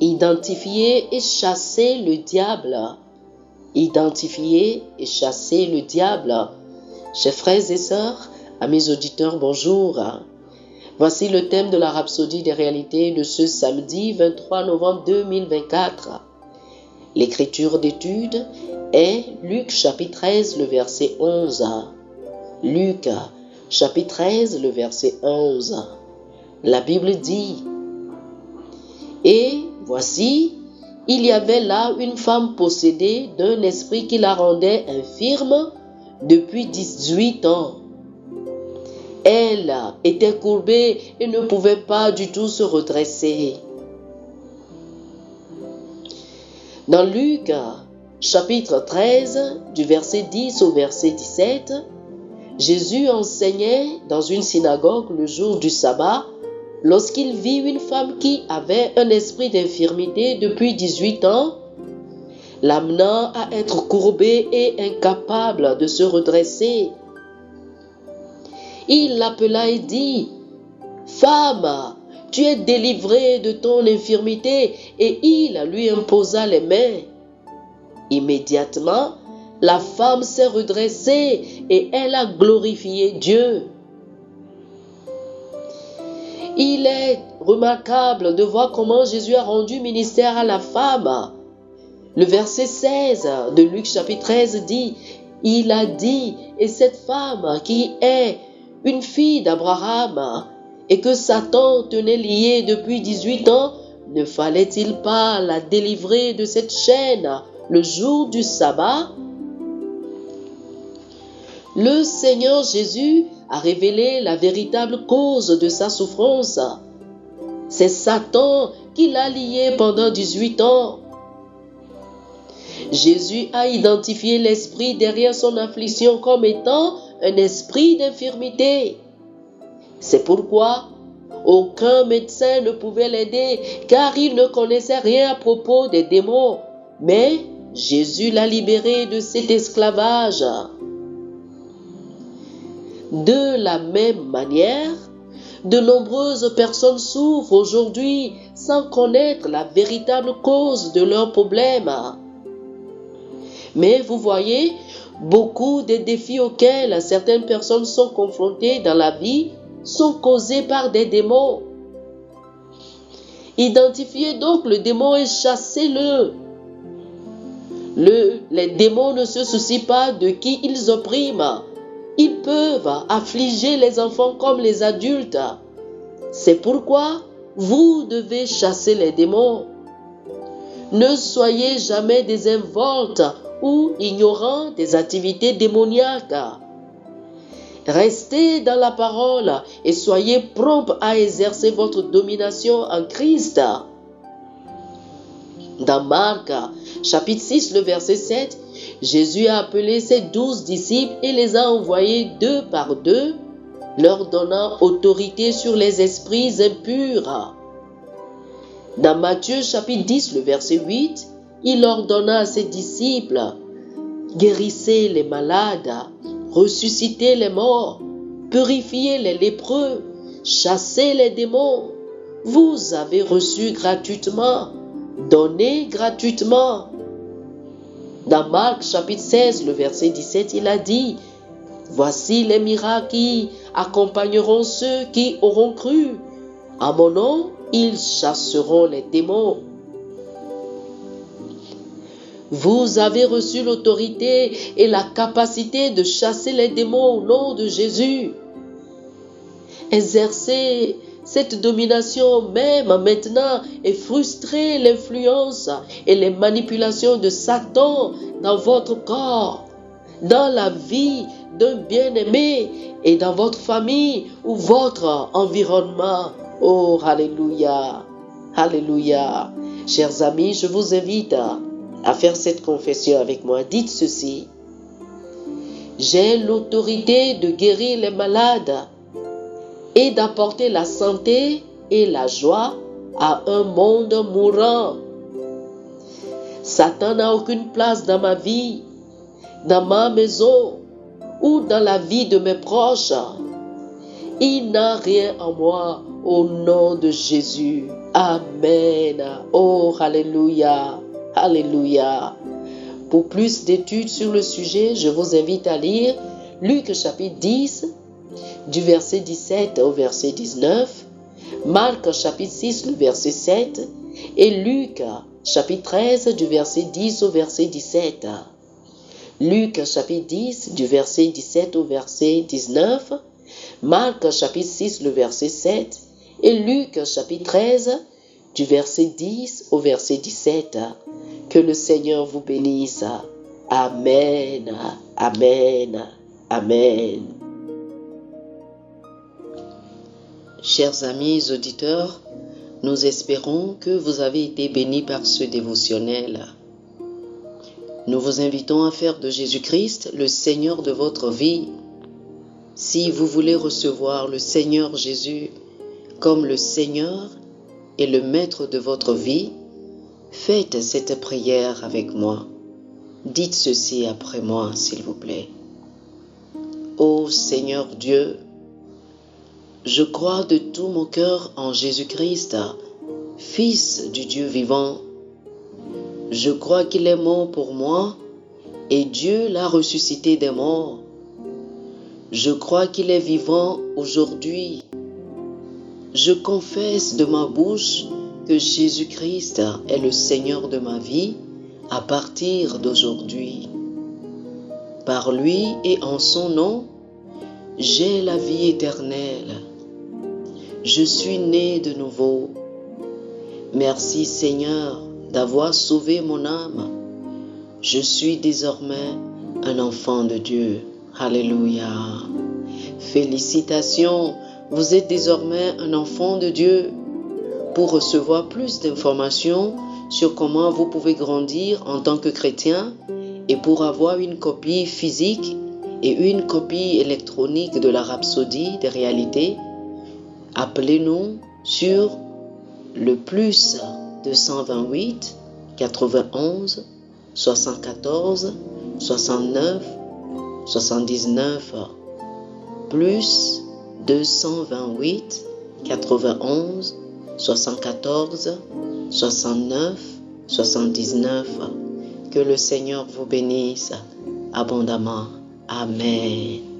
Identifier et chasser le diable. Identifier et chasser le diable. Chers frères et sœurs, amis auditeurs, bonjour. Voici le thème de la Rhapsodie des réalités de ce samedi 23 novembre 2024. L'écriture d'étude est Luc chapitre 13, le verset 11. Luc chapitre 13, le verset 11. La Bible dit: Et voici, il y avait là une femme possédée d'un esprit qui la rendait infirme depuis 18 ans. Elle était courbée et ne pouvait pas du tout se redresser. Dans Luc chapitre 13, du verset 10 au verset 17, Jésus enseignait dans une synagogue le jour du sabbat lorsqu'il vit une femme qui avait un esprit d'infirmité depuis 18 ans, l'amenant à être courbée et incapable de se redresser. Il l'appela et dit: « Femme, tu es délivrée de ton infirmité. » Et il lui imposa les mains. Immédiatement, la femme s'est redressée et elle a glorifié Dieu. Il est remarquable de voir comment Jésus a rendu ministère à la femme. Le verset 16 de Luc chapitre 13 dit: « Il a dit, et cette femme qui est une fille d'Abraham et que Satan tenait liée depuis 18 ans, ne fallait-il pas la délivrer de cette chaîne le jour du sabbat ?» Le Seigneur Jésus a révélé la véritable cause de sa souffrance. C'est Satan qui l'a liée pendant 18 ans. Jésus a identifié l'esprit derrière son affliction comme étant un esprit d'infirmité. C'est pourquoi aucun médecin ne pouvait l'aider, car il ne connaissait rien à propos des démons. Mais Jésus l'a libéré de cet esclavage. De la même manière, de nombreuses personnes souffrent aujourd'hui sans connaître la véritable cause de leurs problèmes. Mais vous voyez, beaucoup des défis auxquels certaines personnes sont confrontées dans la vie sont causés par des démons. Identifiez donc le démon et chassez-le. Les démons ne se soucient pas de qui ils oppriment. Ils peuvent affliger les enfants comme les adultes. C'est pourquoi vous devez chasser les démons. Ne soyez jamais désinvoltes ou ignorants des activités démoniaques. Restez dans la parole et soyez prompts à exercer votre domination en Christ. Dans Marc chapitre 6, le verset 7, Jésus a appelé ses 12 disciples et les a envoyés 2 par 2, leur donnant autorité sur les esprits impurs. Dans Matthieu chapitre 10, le verset 8, il ordonna à ses disciples: « Guérissez les malades, ressuscitez les morts, purifiez les lépreux, chassez les démons. Vous avez reçu gratuitement, donnez gratuitement. » Dans Marc chapitre 16, le verset 17, il a dit: « Voici les miracles qui accompagneront ceux qui auront cru. À mon nom, ils chasseront les démons. » Vous avez reçu l'autorité et la capacité de chasser les démons au nom de Jésus. Exercez cette domination même maintenant et frustrez l'influence et les manipulations de Satan dans votre corps, dans la vie d'un bien-aimé et dans votre famille ou votre environnement. Oh, alléluia, alléluia. Chers amis, je vous invite à faire cette confession avec moi. Dites ceci: j'ai l'autorité de guérir les malades et d'apporter la santé et la joie à un monde mourant. Satan n'a aucune place dans ma vie, dans ma maison ou dans la vie de mes proches. Il n'a rien en moi. Au nom de Jésus. Amen. Oh, alléluia. Alléluia. Pour plus d'études sur le sujet, je vous invite à lire Luc chapitre 10, du verset 17 au verset 19, Marc chapitre 6, le verset 7, et Luc chapitre 13, du verset 10 au verset 17. Luc chapitre 10, du verset 17 au verset 19, Marc chapitre 6, le verset 7, et Luc chapitre 13, du verset 10 au verset 17. Que le Seigneur vous bénisse. Amen. Amen. Amen. Chers amis auditeurs, nous espérons que vous avez été bénis par ce dévotionnel. Nous vous invitons à faire de Jésus-Christ le Seigneur de votre vie. Si vous voulez recevoir le Seigneur Jésus comme le Seigneur et le Maître de votre vie, faites cette prière avec moi. Dites ceci après moi, s'il vous plaît. Ô Seigneur Dieu, je crois de tout mon cœur en Jésus-Christ, Fils du Dieu vivant. Je crois qu'il est mort pour moi et Dieu l'a ressuscité des morts. Je crois qu'il est vivant aujourd'hui. Je confesse de ma bouche que Jésus-Christ est le Seigneur de ma vie à partir d'aujourd'hui. Par lui et en son nom, j'ai la vie éternelle. Je suis né de nouveau. Merci Seigneur d'avoir sauvé mon âme. Je suis désormais un enfant de Dieu. Alléluia. Félicitations, vous êtes désormais un enfant de Dieu. Pour recevoir plus d'informations sur comment vous pouvez grandir en tant que chrétien et pour avoir une copie physique et une copie électronique de la Rhapsodie des réalités, appelez-nous sur le plus 228 91 74 69 79 plus 228 91 74 69 79. Que le Seigneur vous bénisse abondamment. Amen.